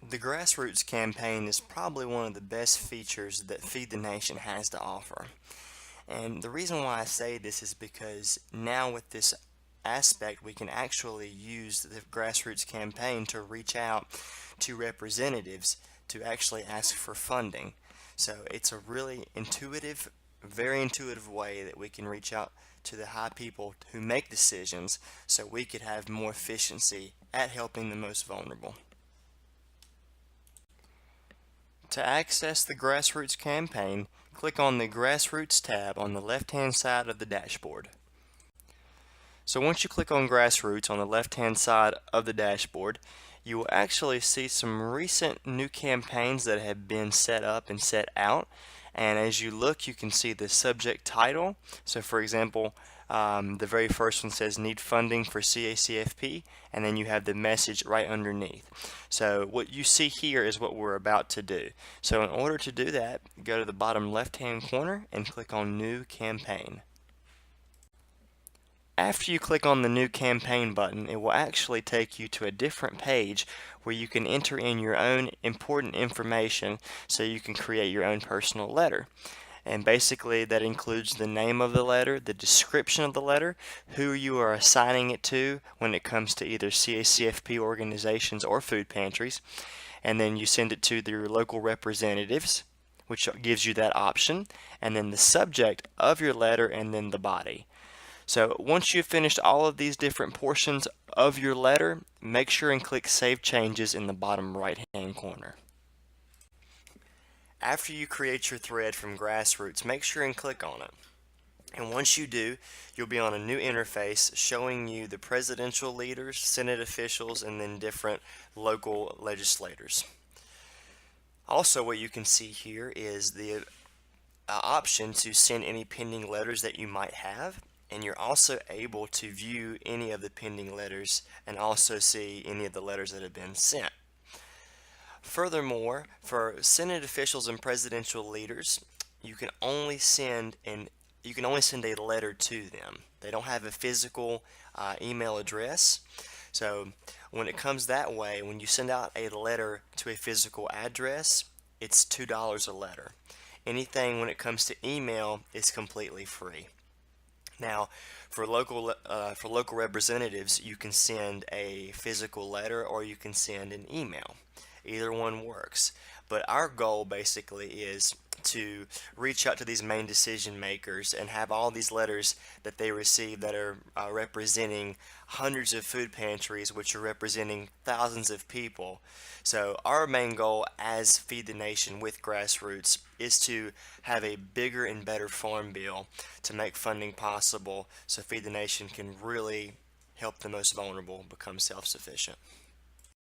The Grassroots Campaign is probably one of the best features that Feed the Nation has to offer. And the reason why I say this is because now with this aspect, we can actually use the Grassroots Campaign to reach out to representatives to actually ask for funding. So it's a really intuitive, very intuitive way that we can reach out to the high people who make decisions so we could have more efficiency at helping the most vulnerable. To access the Grassroots campaign, click on the Grassroots tab on the left-hand side of the dashboard. So once you click on Grassroots on the left-hand side of the dashboard, you will actually see some recent new campaigns that have been set up and set out. And as you look, you can see the subject title. So for example, the very first one says need funding for CACFP, and then you have the message right underneath. So what you see here is what we're about to do. So in order to do that, go to the bottom left hand corner and click on New Campaign. After you click on the New Campaign button, it will actually take you to a different page where you can enter in your own important information so you can create your own personal letter. And basically that includes the name of the letter, the description of the letter, who you are assigning it to when it comes to either CACFP organizations or food pantries, and then you send it to your local representatives, which gives you that option, and then the subject of your letter, and then the body. So once you've finished all of these different portions of your letter, make sure and click Save Changes in the bottom right hand corner. After you create your thread from Grassroots, make sure and click on it. And once you do, you'll be on a new interface showing you the presidential leaders, Senate officials, and then different local legislators. Also, what you can see here is the option to send any pending letters that you might have, and you're also able to view any of the pending letters and also see any of the letters that have been sent. Furthermore, for Senate officials and presidential leaders, you can only send a letter to them. They don't have a physical email address. So when it comes that way, when you send out a letter to a physical address, it's $2 a letter. Anything when it comes to email is completely free. Now, for local representatives, you can send a physical letter or you can send an email. Either one works. But our goal basically is to reach out to these main decision makers and have all these letters that they receive that are representing hundreds of food pantries, which are representing thousands of people. So our main goal as Feed the Nation with Grassroots is to have a bigger and better farm bill to make funding possible so Feed the Nation can really help the most vulnerable become self-sufficient.